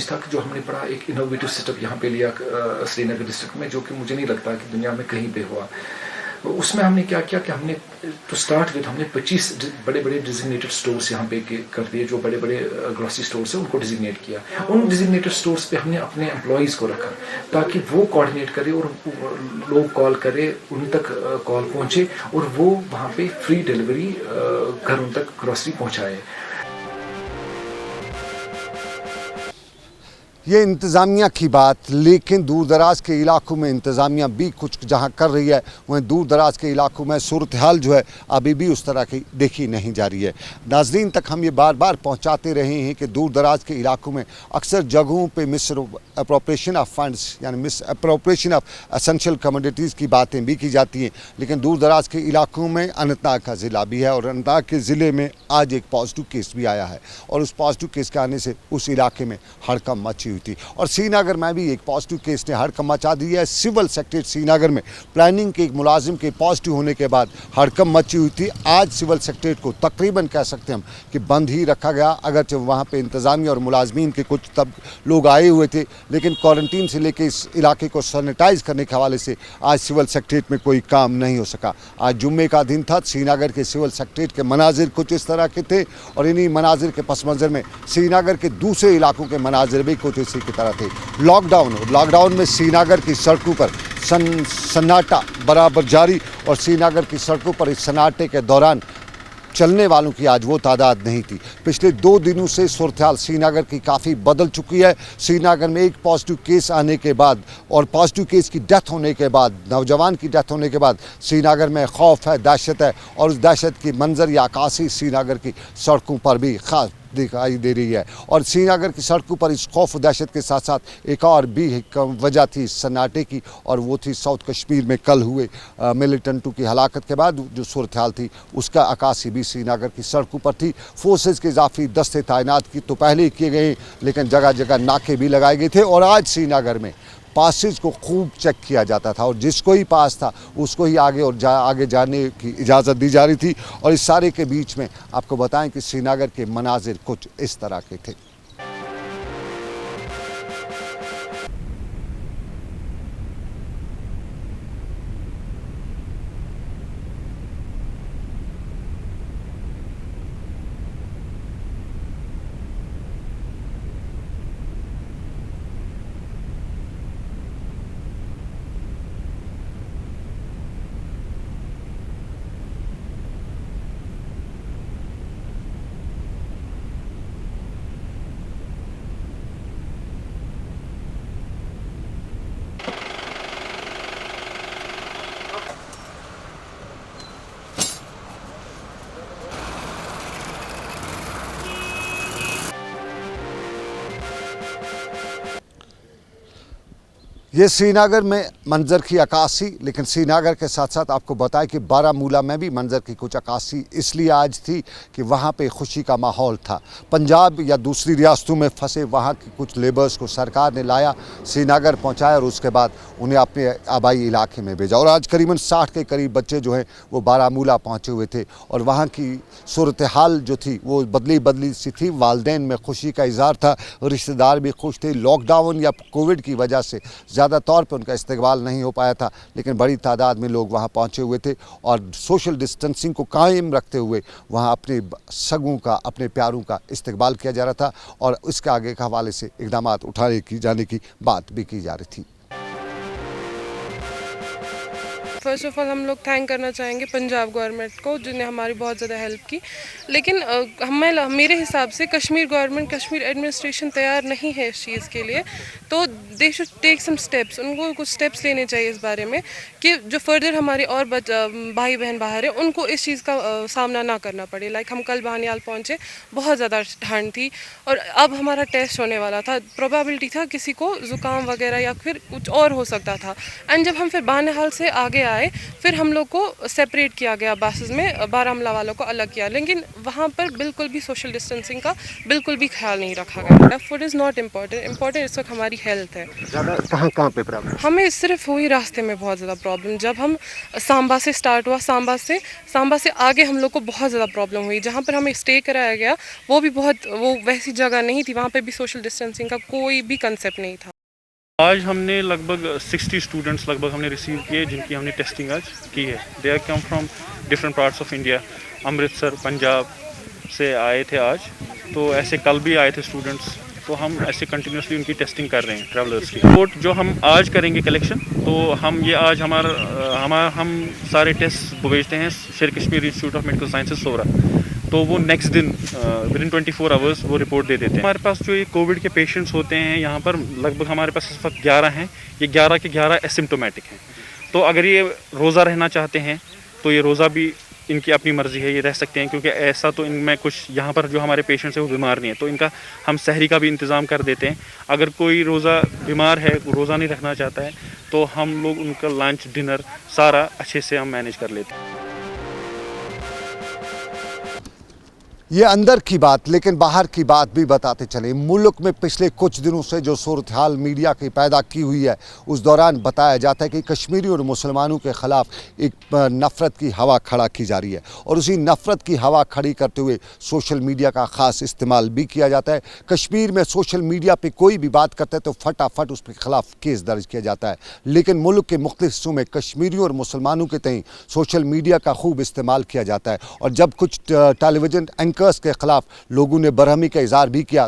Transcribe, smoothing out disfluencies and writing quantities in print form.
था कि जो हमने बड़ा एक इनोवेटिव सेटअप यहाँ पे लिया श्रीनगर डिस्ट्रिक्ट में, जो कि मुझे नहीं लगता कि दुनिया में कहीं पे हुआ। उसमें हमने क्या किया कि हमने टू स्टार्ट विद हमने 25 बड़े बड़े डिजिग्नेटेड स्टोर्स यहाँ पे कर दिए, जो बड़े बड़े ग्रोसरी स्टोर्स हैं उनको डिजिग्नेट किया। उन डिजिग्नेटेड स्टोर्स पे हमने अपने एम्प्लॉयज़ को रखा ताकि वो कोऑर्डिनेट करे और लोग कॉल करे, उन तक कॉल पहुँचे और वो वहाँ पे फ्री डिलीवरी घरों तक ग्रोसरी पहुँचाए। ये इंतज़ामिया की बात, लेकिन दूर दराज के इलाकों में इंतज़ामिया भी कुछ जहाँ कर रही है, वहीं दूर दराज के इलाकों में सूरत हाल जो है अभी भी उस तरह की देखी नहीं जा रही है। नाज़रीन तक हम ये बार बार पहुँचाते रहे हैं कि दूर दराज के इलाकों में अक्सर जगहों पे मिस अप्रोप्रिएशन ऑफ फंड्स यानी miss appropriation of essential commodities की बातें भी की जाती हैं, लेकिन दूर दराज के इलाकों में अनंतनाग का ज़िला भी है और अनंतनाग के ज़िले में आज एक पॉजिटिव केस भी आया है और उस पॉजिटिव केस के आने से उस इलाके में हड़कंप मची थी। और श्रीनगर में भी एक पॉजिटिव केस ने हड़कंप मचा दी है। सिविल सेक्रेटरीट श्रीनगर में प्लानिंग के एक मुलाजिम के पॉजिटिव होने के बाद हड़कंप मची हुई थी। आज सिविल सेक्रेटरीट को तकरीबन कह सकते हैं हम कि बंद ही रखा गया, अगरचे वहाँ पे इंतज़ामिया और मुलाजमीन के कुछ तब लोग आए हुए थे, लेकिन क्वारंटीन से लेकर इस इलाके को सैनिटाइज करने के हवाले से आज सिविल सेक्रेटरीट में कोई काम नहीं हो सका। आज जुम्मे का दिन था। श्रीनगर के सिविल सेक्रेटरीट के मनाजिर कुछ इस तरह के थे और इन्हीं मनाजिर के पस मंज़र में श्रीनगर के दूसरे इलाकों के मनाजिर भी कुछ इसी की तरह थे। लॉकडाउन में श्रीनगर की सड़कों पर सन्नाटा बराबर जारी और श्रीनगर की सड़कों पर इस सन्नाटे के दौरान चलने वालों की आज वो तादाद नहीं थी। पिछले 2 दिनों से सूरत हाल श्रीनगर की काफ़ी बदल चुकी है। श्रीनगर में एक पॉजिटिव केस आने के बाद और पॉजिटिव केस की डेथ होने के बाद, नौजवान की डेथ होने के बाद श्रीनगर में खौफ है, दहशत है और उस दहशत की मंजर या अक्कासी श्रीनगर की सड़कों पर भी खास दिखाई दे रही है। और श्रीनगर की सड़कों पर इस खौफ दहशत के साथ साथ एक और भी वजह थी सन्नाटे की और वो थी साउथ कश्मीर में कल हुए मिलिटेंटों की हलाकत के बाद जो सूरत हाल थी उसका अक्कासी भी श्रीनगर की सड़कों पर थी। फोर्सेज के इजाफी दस्ते तैनात की तो पहले ही किए गए, लेकिन जगह जगह नाके भी लगाए गए थे और आज श्रीनगर में पासेज को खूब चेक किया जाता था और जिसको ही पास था उसको ही आगे और आगे जाने की इजाज़त दी जा रही थी। और इस सारे के बीच में आपको बताएं कि श्रीनगर के मनाजिर कुछ इस तरह के थे। ये श्रीनगर में मंजर की अक्कासी, लेकिन श्रीनगर के साथ साथ आपको बताएं कि बारामूला में भी मंजर की कुछ अक्कासी इसलिए आज थी कि वहाँ पे खुशी का माहौल था। पंजाब या दूसरी रियासतों में फंसे वहाँ के कुछ लेबर्स को सरकार ने लाया, श्रीनगर पहुँचाया और उसके बाद उन्हें अपने आबाई इलाके में भेजा। और आज करीबन 60 के करीब बच्चे जो हैं वो बारामूला पहुँचे हुए थे और वहाँ की सूरत हाल जो थी वो बदली सी थी। वालदैन में खुशी का इजहार था, रिश्तेदार भी खुश थे। लॉकडाउन या कोविड की वजह से ज़्यादा तौर पर उनका इस्तकबाल नहीं हो पाया था, लेकिन बड़ी तादाद में लोग वहाँ पहुँचे हुए थे और सोशल डिस्टेंसिंग को कायम रखते हुए वहाँ अपने सगों का, अपने प्यारों का इस्तकबाल किया जा रहा था और उसके आगे के हवाले से इक़दाम उठाए की जाने की बात भी की जा रही थी। फ़र्स्ट ऑफ़ ऑल हम लोग थैंक करना चाहेंगे पंजाब गवर्नमेंट को जिन्हें हमारी बहुत ज़्यादा हेल्प की, लेकिन मेरे हिसाब से कश्मीर गवर्नमेंट, कश्मीर एडमिनिस्ट्रेशन तैयार नहीं है इस चीज़ के लिए। तो they should take some steps, उनको कुछ स्टेप्स लेने चाहिए इस बारे में कि जो फर्दर हमारे और भाई बहन बाहर हैं उनको इस चीज़ का सामना ना करना पड़े। लाइक हम कल बानियाल पहुँचे, बहुत ज़्यादा ठंड थी और अब हमारा टेस्ट होने वाला था, प्रोबेबिलिटी था किसी को ज़ुकाम वगैरह या फिर कुछ और हो सकता था। एंड जब हम फिर बानियाल से आगे आए फिर हम लोग को सेपरेट किया गया बसेस में, बारामूला वालों को अलग किया, लेकिन वहाँ पर बिल्कुल भी सोशल डिस्टेंसिंग का बिल्कुल भी ख्याल नहीं रखा गया। फूड इज़ नॉट इम्पॉर्टेंट, इस वक्त हमारी हेल्थ है। है। ज़्यादा कहाँ पे प्रॉब्लम? हमें सिर्फ हुई रास्ते में बहुत ज़्यादा प्रॉब्लम। जब हम सांबा से स्टार्ट हुआ, सांबा से आगे हम लोग को बहुत ज़्यादा प्रॉब्लम हुई। जहाँ पर हमें स्टे कराया गया वो भी वो वैसी जगह नहीं थी, वहाँ पे भी सोशल डिस्टेंसिंग का कोई भी कंसेप्ट नहीं था। आज हमने लगभग 60 स्टूडेंट्स लगभग हमने रिसीव किए जिनकी हमने टेस्टिंग आज की है। They are come from different parts of India, Amritsar, Punjab से आए थे आज, तो ऐसे कल भी आए थे स्टूडेंट्स। तो हम ऐसे कंटिन्यूसली उनकी टेस्टिंग कर रहे हैं ट्रैवलर्स की। रिपोर्ट जो हम आज करेंगे कलेक्शन, तो हम ये आज हम सारे टेस्ट भेजते हैं Sher Kashmir institute of medical sciences Soura, तो वो नेक्स्ट दिन विदिन 24 आवर्स वो रिपोर्ट दे देते हैं। हमारे पास जो ये कोविड के पेशेंट्स होते हैं यहाँ पर लगभग हमारे पास इस वक्त 11 हैं। ये 11 के 11 एसिम्प्टोमेटिक हैं। तो अगर ये रोज़ा रहना चाहते हैं तो ये रोज़ा भी इनकी अपनी मर्ज़ी है, ये रह सकते हैं, क्योंकि ऐसा तो इनमें कुछ यहाँ पर जो हमारे पेशेंट्स हैं वो बीमार नहीं है, तो इनका हम सहरी का भी इंतज़ाम कर देते हैं। अगर कोई रोज़ा बीमार है, रोज़ा नहीं रखना चाहता है, तो हम लोग उनका लंच डिनर सारा अच्छे से हम मैनेज कर लेते हैं। ये अंदर की बात, लेकिन बाहर की बात भी बताते चले। मुल्क में पिछले कुछ दिनों से जो सूरत हाल मीडिया की पैदा की हुई है, उस दौरान बताया जाता है कि कश्मीरी और मुसलमानों के ख़िलाफ़ एक नफ़रत की हवा खड़ा की जा रही है, और उसी नफ़रत की हवा खड़ी करते हुए सोशल मीडिया का ख़ास इस्तेमाल भी किया जाता है। कश्मीर में सोशल मीडिया पर कोई भी बात करता है तो फटाफट उसके ख़िलाफ़ केस दर्ज किया जाता है, लेकिन मुल्क के मुख्तलिफ हिस्सों में कश्मीरियों और मुसलमानों के तय सोशल मीडिया का खूब इस्तेमाल किया जाता है। और जब कुछ टेलीविज़न एंकर्स के ख़िलाफ़ लोगों ने बरहमी का इज़हार भी किया